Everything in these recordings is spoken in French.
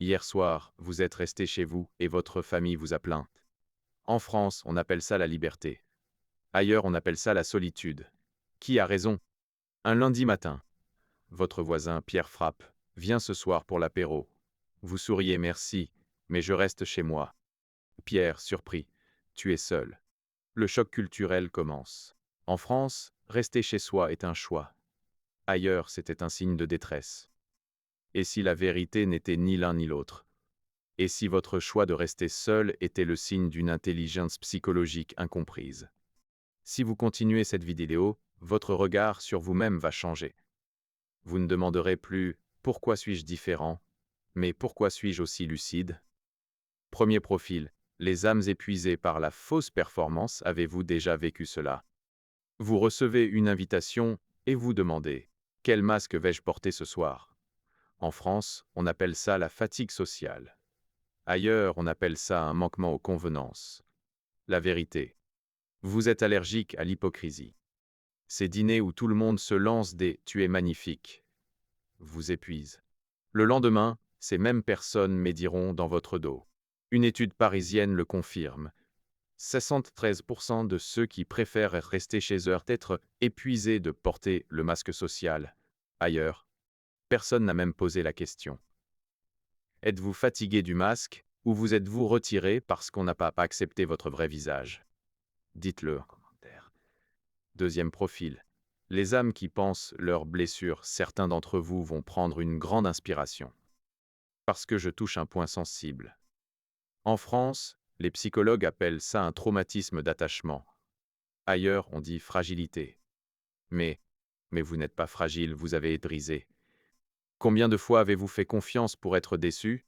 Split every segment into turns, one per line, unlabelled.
Hier soir, vous êtes resté chez vous et votre famille vous a plaint. En France, on appelle ça la liberté. Ailleurs, on appelle ça la solitude. Qui a raison? Un lundi matin, votre voisin Pierre frappe. Viens ce soir pour l'apéro. Vous souriez merci, mais je reste chez moi. Pierre, surpris. Tu es seul. Le choc culturel commence. En France, rester chez soi est un choix. Ailleurs, c'était un signe de détresse. Et si la vérité n'était ni l'un ni l'autre? Et si votre choix de rester seul était le signe d'une intelligence psychologique incomprise? Si vous continuez cette vidéo, votre regard sur vous-même va changer. Vous ne demanderez plus « Pourquoi suis-je différent ?», mais « Pourquoi suis-je aussi lucide ?» Premier profil, les âmes épuisées par la fausse performance. Avez-vous déjà vécu cela? Vous recevez une invitation et vous demandez « Quel masque vais-je porter ce soir ?» En France, on appelle ça la fatigue sociale. Ailleurs, on appelle ça un manquement aux convenances. La vérité. Vous êtes allergique à l'hypocrisie. Ces dîners où tout le monde se lance des « tu es magnifique » vous épuisent. Le lendemain, ces mêmes personnes médiront dans votre dos. Une étude parisienne le confirme. 73% de ceux qui préfèrent rester chez eux être épuisés de porter le masque social. Ailleurs, personne n'a même posé la question. Êtes-vous fatigué du masque, ou vous êtes-vous retiré parce qu'on n'a pas accepté votre vrai visage? Dites-le en commentaire. Deuxième profil. Les âmes qui pensent leurs blessures. Certains d'entre vous vont prendre une grande inspiration. Parce que je touche un point sensible. En France, les psychologues appellent ça un traumatisme d'attachement. Ailleurs, on dit fragilité. Mais vous n'êtes pas fragile, vous avez été brisé. Combien de fois avez-vous fait confiance pour être déçu?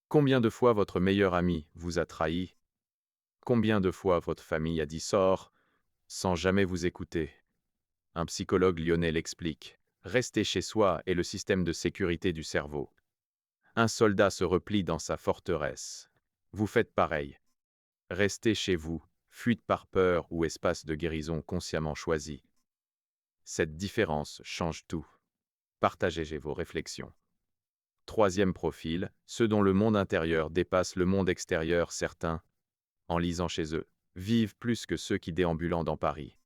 Combien de fois votre meilleur ami vous a trahi? Combien de fois votre famille a dit sors, sans jamais vous écouter? Un psychologue lyonnais l'explique. Rester chez soi est le système de sécurité du cerveau. Un soldat se replie dans sa forteresse. Vous faites pareil. Restez chez vous, fuite par peur ou espace de guérison consciemment choisi. Cette différence change tout. Partagez vos réflexions. Troisième profil, ceux dont le monde intérieur dépasse le monde extérieur. Certains, en lisant chez eux, vivent plus que ceux qui déambulant dans Paris.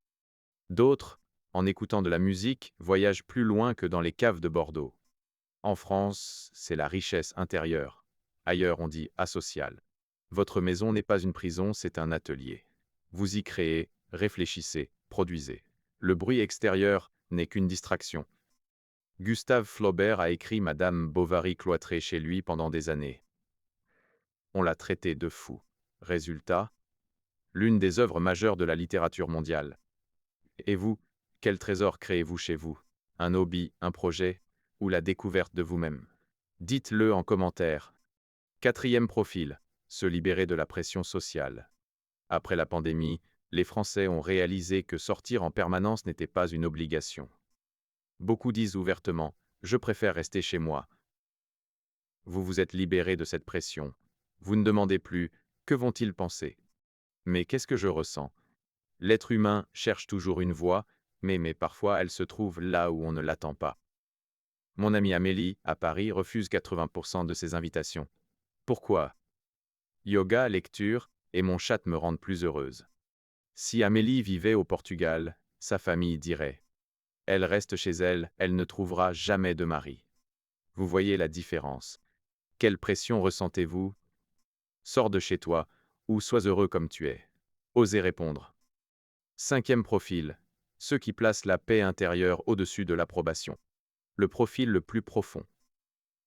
D'autres, en écoutant de la musique, voyagent plus loin que dans les caves de Bordeaux. En France, c'est la richesse intérieure. Ailleurs, on dit asocial. Votre maison n'est pas une prison, c'est un atelier. Vous y créez, réfléchissez, produisez. Le bruit extérieur n'est qu'une distraction. Gustave Flaubert a écrit Madame Bovary cloîtrée chez lui pendant des années. On l'a traité de fou. Résultat, l'une des œuvres majeures de la littérature mondiale. Et vous, quel trésor créez-vous chez vous? Un hobby, un projet, ou la découverte de vous-même? Dites-le en commentaire. Quatrième profil, se libérer de la pression sociale. Après la pandémie, les Français ont réalisé que sortir en permanence n'était pas une obligation. Beaucoup disent ouvertement « je préfère rester chez moi ». Vous vous êtes libéré de cette pression. Vous ne demandez plus « que vont-ils penser ?» Mais qu'est-ce que je ressens? L'être humain cherche toujours une voie, mais parfois elle se trouve là où on ne l'attend pas. Mon amie Amélie, à Paris, refuse 80% de ses invitations. Pourquoi? Yoga, lecture, et mon chat me rendent plus heureuse. Si Amélie vivait au Portugal, sa famille dirait « Elle reste chez elle, elle ne trouvera jamais de mari ». Vous voyez la différence. Quelle pression ressentez-vous? Sors de chez toi, ou sois heureux comme tu es. Osez répondre. Cinquième profil. Ceux qui placent la paix intérieure au-dessus de l'approbation. Le profil le plus profond.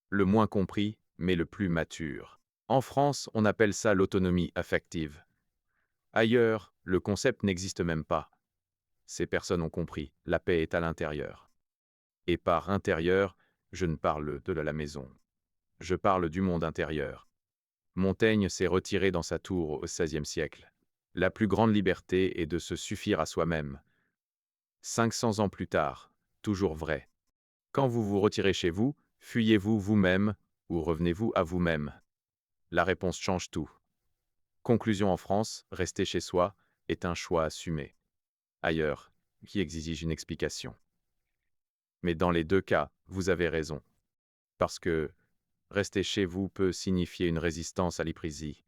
Le moins compris, mais le plus mature. En France, on appelle ça l'autonomie affective. Ailleurs, le concept n'existe même pas. Ces personnes ont compris, la paix est à l'intérieur. Et par intérieur, je ne parle de la maison. Je parle du monde intérieur. Montaigne s'est retiré dans sa tour au XVIe siècle. La plus grande liberté est de se suffire à soi-même. 500 ans plus tard, toujours vrai. Quand vous vous retirez chez vous, fuyez-vous vous-même ou revenez-vous à vous-même? La réponse change tout. Conclusion en France, rester chez soi est un choix assumé. Ailleurs, qui exige une explication. Mais dans les deux cas, vous avez raison. Parce que Rester chez vous peut signifier une résistance à l'hypocrisie,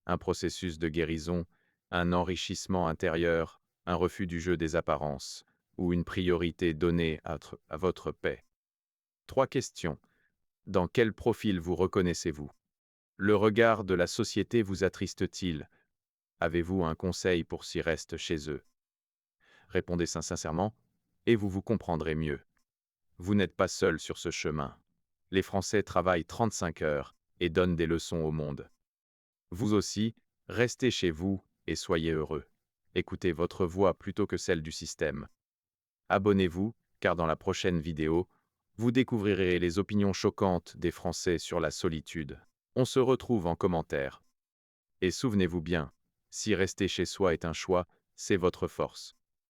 un processus de guérison, un enrichissement intérieur, un refus du jeu des apparences, ou une priorité donnée à votre paix. 3 questions. Dans quel profil vous reconnaissez-vous? Le regard de la société vous attriste-t-il? Avez-vous un conseil pour s'y reste chez eux? Répondez sincèrement, et vous vous comprendrez mieux. Vous n'êtes pas seul sur ce chemin. Les Français travaillent 35 heures et donnent des leçons au monde. Vous aussi, restez chez vous et soyez heureux. Écoutez votre voix plutôt que celle du système. Abonnez-vous, car dans la prochaine vidéo, vous découvrirez les opinions choquantes des Français sur la solitude. On se retrouve en commentaire. Et souvenez-vous bien, si rester chez soi est un choix, c'est votre force.